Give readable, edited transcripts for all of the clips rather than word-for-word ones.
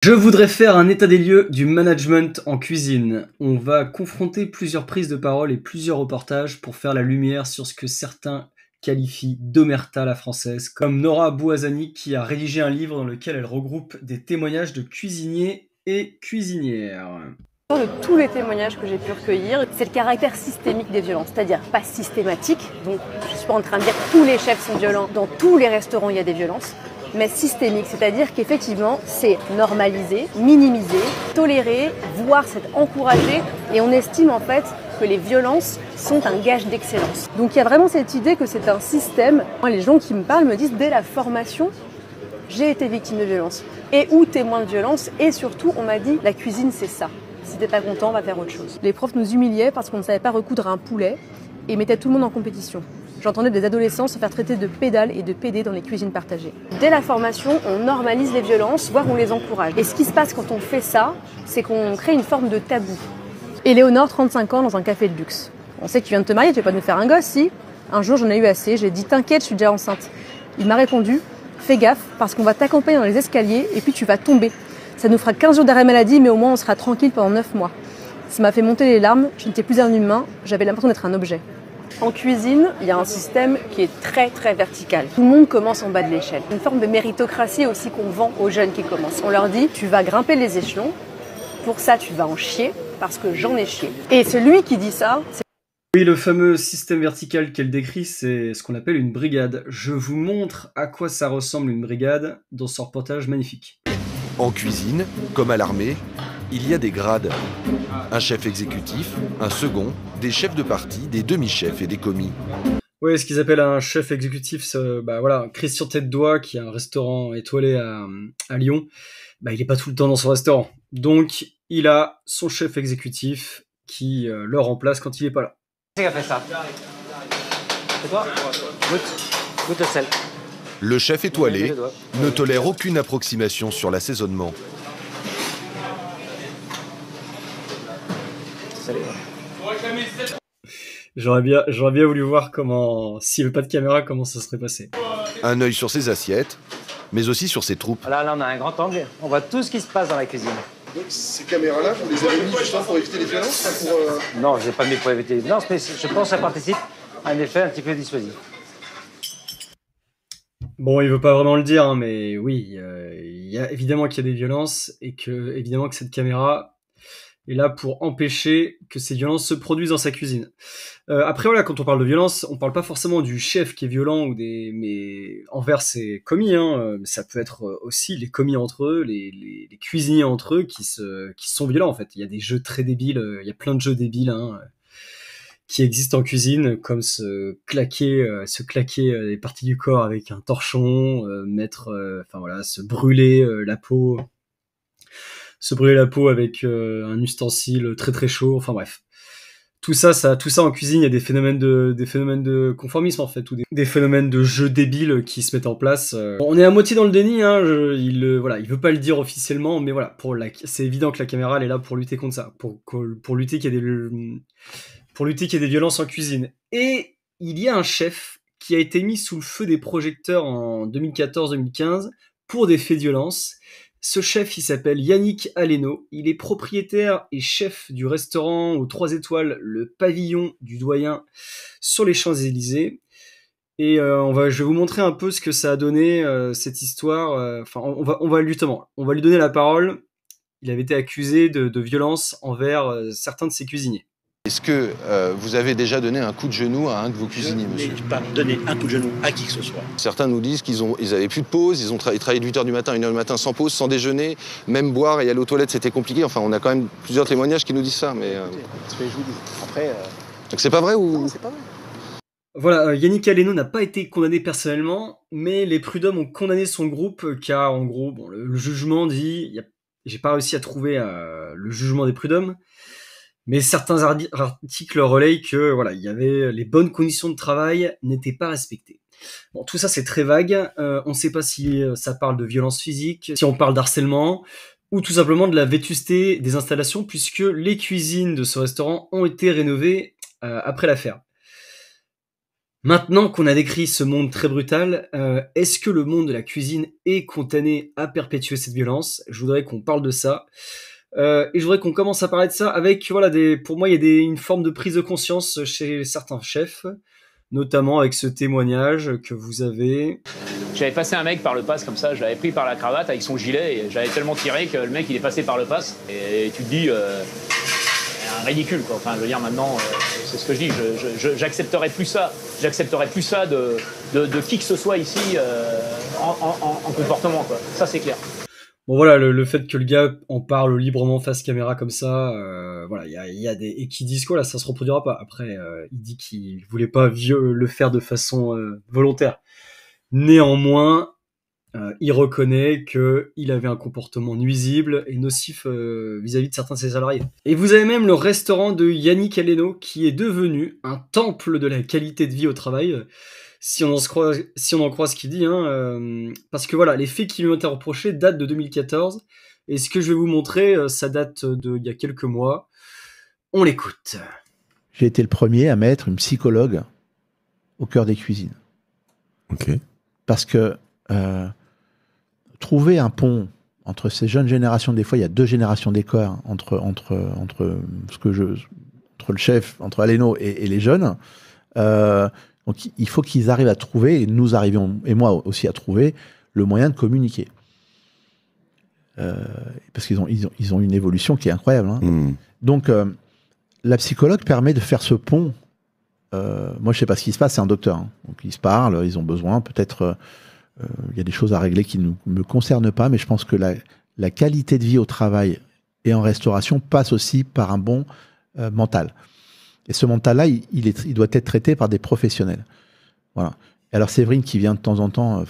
Je voudrais faire un état des lieux du management en cuisine. On va confronter plusieurs prises de parole et plusieurs reportages pour faire la lumière sur ce que certains qualifient d'omerta à la française, comme Nora Bouazani qui a rédigé un livre dans lequel elle regroupe des témoignages de cuisiniers et cuisinières. De tous les témoignages que j'ai pu recueillir, c'est le caractère systémique des violences, c'est-à-dire pas systématique, donc je ne suis pas en train de dire que tous les chefs sont violents, dans tous les restaurants il y a des violences, mais systémique, c'est-à-dire qu'effectivement c'est normalisé, minimisé, toléré, voire c'est encouragé, et on estime en fait que les violences sont un gage d'excellence. Donc il y a vraiment cette idée que c'est un système. Moi, les gens qui me parlent me disent dès la formation, j'ai été victime de violence, et ou témoin de violence, et surtout on m'a dit la cuisine c'est ça. Si t'es pas content, on va faire autre chose. Les profs nous humiliaient parce qu'on ne savait pas recoudre un poulet et mettaient tout le monde en compétition. J'entendais des adolescents se faire traiter de pédales et de PD dans les cuisines partagées. Dès la formation, on normalise les violences, voire on les encourage. Et ce qui se passe quand on fait ça, c'est qu'on crée une forme de tabou. Éléonore, 35 ans, dans un café de luxe. On sait que tu viens de te marier, tu vas pas nous faire un gosse, si? Un jour, j'en ai eu assez, j'ai dit « T'inquiète, je suis déjà enceinte ». Il m'a répondu « Fais gaffe, parce qu'on va t'accompagner dans les escaliers et puis tu vas tomber. Ça nous fera 15 jours d'arrêt maladie, mais au moins on sera tranquille pendant 9 mois. » Ça m'a fait monter les larmes, je n'étais plus un humain, j'avais l'impression d'être un objet. En cuisine, il y a un système qui est très vertical. Tout le monde commence en bas de l'échelle. Une forme de méritocratie aussi qu'on vend aux jeunes qui commencent. On leur dit, tu vas grimper les échelons, pour ça tu vas en chier, parce que j'en ai chié. Et celui qui dit ça, c'est... Oui, le fameux système vertical qu'elle décrit, c'est ce qu'on appelle une brigade. Je vous montre à quoi ça ressemble une brigade dans ce reportage magnifique. En cuisine, comme à l'armée, il y a des grades. Un chef exécutif, un second, des chefs de partie, des demi-chefs et des commis. Oui, ce qu'ils appellent un chef exécutif, voilà, Christian Tête-Doigt, qui a un restaurant étoilé à Lyon, il est pas tout le temps dans son restaurant. Donc, il a son chef exécutif qui le remplace quand il est pas là. Qui a fait ça? C'est toi? Goûte le sel. Le chef étoilé ne tolère aucune approximation sur l'assaisonnement. J'aurais bien voulu voir s'il n'y avait pas de caméra, comment ça serait passé. Un œil sur ses assiettes, mais aussi sur ses troupes. Là, on a un grand angle. On voit tout ce qui se passe dans la cuisine. Donc ces caméras-là, vous les avez mis justement pour éviter les violences Non, je n'ai pas mis pour éviter les violences, mais je pense que ça participe à un effet un petit peu dissuasif. Bon, il veut pas vraiment le dire, hein, mais oui, il y a évidemment qu'il y a des violences et évidemment que cette caméra est là pour empêcher que ces violences se produisent dans sa cuisine. Après, voilà, quand on parle de violence, on parle pas forcément du chef qui est violent mais envers ses commis, hein. Ça peut être aussi les commis entre eux, les cuisiniers entre eux qui sont violents, en fait. Il y a des jeux très débiles, il y a plein de jeux débiles, hein, qui existent en cuisine, comme se claquer les parties du corps avec un torchon, se brûler la peau. Se brûler la peau avec un ustensile très chaud, enfin bref. Tout ça en cuisine, il y a des phénomènes de conformisme en fait, ou des phénomènes de jeux débiles qui se mettent en place. On est à moitié dans le déni, hein, il veut pas le dire officiellement, mais voilà, c'est évident que la caméra elle est là pour lutter contre ça, pour lutter qu'il y ait des violences en cuisine. Et il y a un chef qui a été mis sous le feu des projecteurs en 2014-2015 pour des faits de violence. Ce chef, il s'appelle Yannick Aleno. Il est propriétaire et chef du restaurant aux 3 étoiles, le Pavillon du Doyen, sur les Champs-Élysées. Et je vais vous montrer un peu ce que ça a donné, cette histoire. On va lui donner la parole. Il avait été accusé de violence envers certains de ses cuisiniers. Est-ce que vous avez déjà donné un coup de genou à un de vos cuisiniers, monsieur? Je n'ai pas donné un coup de genou à qui que ce soit. Certains nous disent qu'ils avaient plus de pause, ils travaillaient de 8h du matin à 1h du matin sans pause, sans déjeuner, même boire et aller aux toilettes, c'était compliqué. Enfin, on a quand même plusieurs témoignages qui nous disent ça, mais... Après... Donc c'est pas vrai ou... Non, c'est pas vrai. Voilà, Yannick Aleno n'a pas été condamné personnellement, mais les prud'hommes ont condamné son groupe, car en gros, le jugement dit... J'ai pas réussi à trouver le jugement des prud'hommes, mais certains articles relayent que voilà, il y avait les bonnes conditions de travail n'étaient pas respectées. Bon, tout ça c'est très vague. On ne sait pas si ça parle de violence physique, si on parle d'harcèlement, ou tout simplement de la vétusté des installations, puisque les cuisines de ce restaurant ont été rénovées après l'affaire. Maintenant qu'on a décrit ce monde très brutal, est-ce que le monde de la cuisine est condamné à perpétuer cette violence? Je voudrais qu'on parle de ça. Et je voudrais qu'on commence à parler de ça avec, voilà, pour moi, il y a une forme de prise de conscience chez certains chefs, notamment avec ce témoignage que vous avez. J'avais passé un mec par le pass comme ça, je l'avais pris par la cravate avec son gilet et j'avais tellement tiré que le mec il est passé par le pass. Et tu te dis, un ridicule quoi. Enfin, je veux dire maintenant, c'est ce que je dis, j'accepterais plus ça. J'accepterais plus ça de qui que ce soit ici en comportement quoi. Ça c'est clair. Bon voilà, le fait que le gars en parle librement face caméra comme ça, voilà, il y a des et qui disent quoi là, ça se reproduira pas. Après, il dit qu'il voulait pas le faire de façon volontaire. Néanmoins, il reconnaît qu'il avait un comportement nuisible et nocif vis-à-vis de certains de ses salariés. Et vous avez même le restaurant de Yannick Aleno qui est devenu un temple de la qualité de vie au travail. Si on en croit ce qu'il dit, hein, parce que voilà, les faits qui lui ont été reprochés datent de 2014, et ce que je vais vous montrer, ça date d'il y a quelques mois. On l'écoute. J'ai été le premier à mettre une psychologue au cœur des cuisines. Ok. Parce que trouver un pont entre ces jeunes générations, des fois il y a 2 générations d'écart entre le chef, entre Aleno et les jeunes. Donc il faut qu'ils arrivent à trouver, et nous arrivions, et moi aussi à trouver, le moyen de communiquer. Parce qu'ils ont une évolution qui est incroyable. Hein. Donc la psychologue permet de faire ce pont. Moi je sais pas ce qui se passe, c'est un docteur. Hein. Donc ils se parlent, ils ont besoin, peut-être il y a des choses à régler qui ne me concernent pas, mais je pense que la qualité de vie au travail et en restauration passe aussi par un bon mental. Et ce mental-là, il doit être traité par des professionnels. Voilà. Et alors Séverine, qui vient de temps en temps,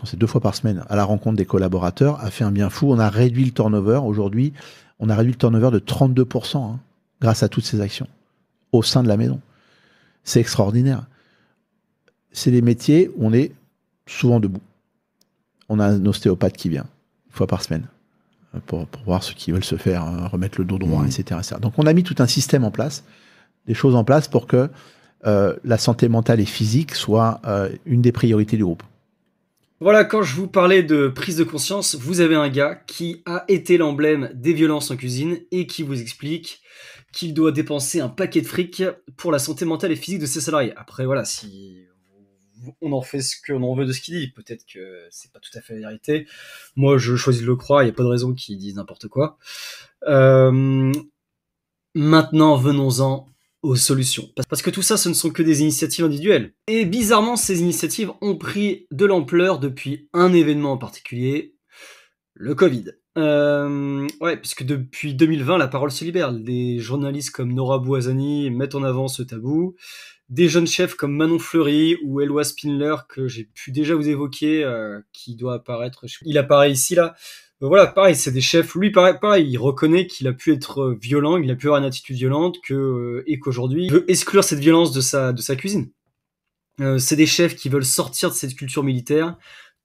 c'est 2 fois par semaine, à la rencontre des collaborateurs, a fait un bien fou. On a réduit le turnover. Aujourd'hui, on a réduit le turnover de 32%, hein, grâce à toutes ces actions, au sein de la maison. C'est extraordinaire. C'est des métiers où on est souvent debout. On a un ostéopathe qui vient 1 fois par semaine pour voir ceux qui veulent se faire remettre le dos droit, etc., etc. Donc on a mis tout un système en place, des choses en place pour que la santé mentale et physique soit une des priorités du groupe. Voilà, quand je vous parlais de prise de conscience, vous avez un gars qui a été l'emblème des violences en cuisine et qui vous explique qu'il doit dépenser un paquet de fric pour la santé mentale et physique de ses salariés. Après, voilà, si on en fait ce qu'on en veut de ce qu'il dit, peut-être que c'est pas tout à fait la vérité. Moi, je choisis de le croire, il n'y a pas de raison qu'il dise n'importe quoi. Maintenant, venons-en aux solutions. Parce que tout ça, ce ne sont que des initiatives individuelles. Et bizarrement, ces initiatives ont pris de l'ampleur depuis un événement en particulier, le Covid. Ouais, puisque depuis 2020, la parole se libère. Des journalistes comme Nora Bouazani mettent en avant ce tabou. Des jeunes chefs comme Manon Fleury ou Eloi Spindler, que j'ai pu déjà vous évoquer, qui doit apparaître... Il apparaît ici, là. Voilà, pareil, c'est des chefs. Lui, pareil, il reconnaît qu'il a pu être violent, il a pu avoir une attitude violente, et qu'aujourd'hui, il veut exclure cette violence de sa cuisine. C'est des chefs qui veulent sortir de cette culture militaire,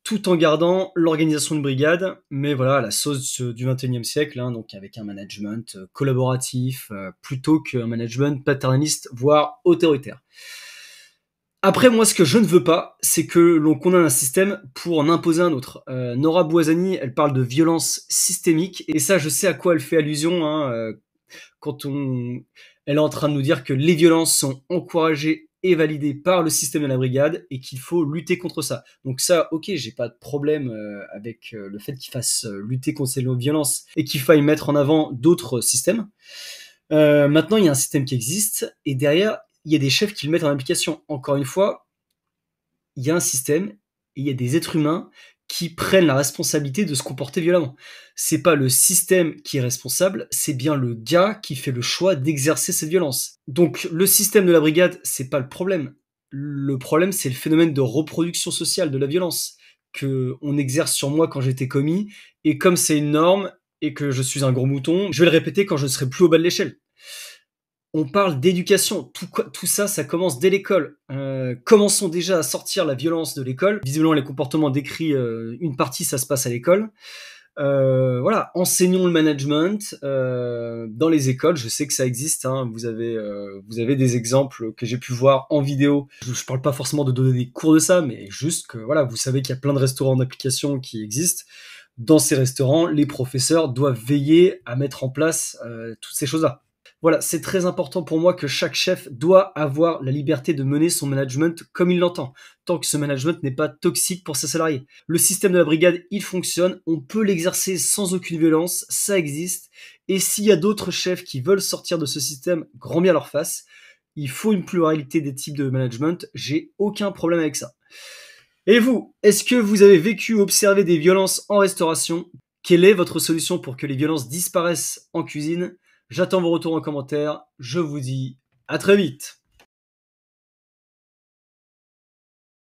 tout en gardant l'organisation de brigade, mais voilà, à la sauce du 21e siècle, hein, donc avec un management collaboratif, plutôt qu'un management paternaliste, voire autoritaire. Après, moi, ce que je ne veux pas, c'est que l'on condamne un système pour en imposer un autre. Nora Bouazani, elle parle de violence systémique, et ça, je sais à quoi elle fait allusion, hein, quand elle est en train de nous dire que les violences sont encouragées et validées par le système de la brigade, et qu'il faut lutter contre ça. Donc ça, ok, j'ai pas de problème avec le fait qu'il fasse lutter contre ces violences, et qu'il faille mettre en avant d'autres systèmes. Maintenant, il y a un système qui existe, et derrière, il y a des chefs qui le mettent en application. Encore une fois, il y a un système et il y a des êtres humains qui prennent la responsabilité de se comporter violemment. C'est pas le système qui est responsable, c'est bien le gars qui fait le choix d'exercer cette violence. Donc le système de la brigade, c'est pas le problème. Le problème, c'est le phénomène de reproduction sociale de la violence que on exerce sur moi quand j'étais commis, et comme c'est une norme et que je suis un gros mouton, je vais le répéter quand je ne serai plus au bas de l'échelle. On parle d'éducation, tout ça, ça commence dès l'école. Commençons déjà à sortir la violence de l'école. Visiblement, les comportements décrits, une partie, ça se passe à l'école. Voilà, enseignons le management dans les écoles. Je sais que ça existe. Hein. Vous avez des exemples que j'ai pu voir en vidéo. Je parle pas forcément de donner des cours de ça, mais juste que voilà, vous savez qu'il y a plein de restaurants d'application qui existent. Dans ces restaurants, les professeurs doivent veiller à mettre en place toutes ces choses-là. Voilà, c'est très important pour moi que chaque chef doit avoir la liberté de mener son management comme il l'entend, tant que ce management n'est pas toxique pour ses salariés. Le système de la brigade, il fonctionne, on peut l'exercer sans aucune violence, ça existe, et s'il y a d'autres chefs qui veulent sortir de ce système, grand bien leur face. Il faut une pluralité des types de management, j'ai aucun problème avec ça. Et vous, est-ce que vous avez vécu ou observé des violences en restauration? Quelle est votre solution pour que les violences disparaissent en cuisine? J'attends vos retours en commentaire. Je vous dis à très vite.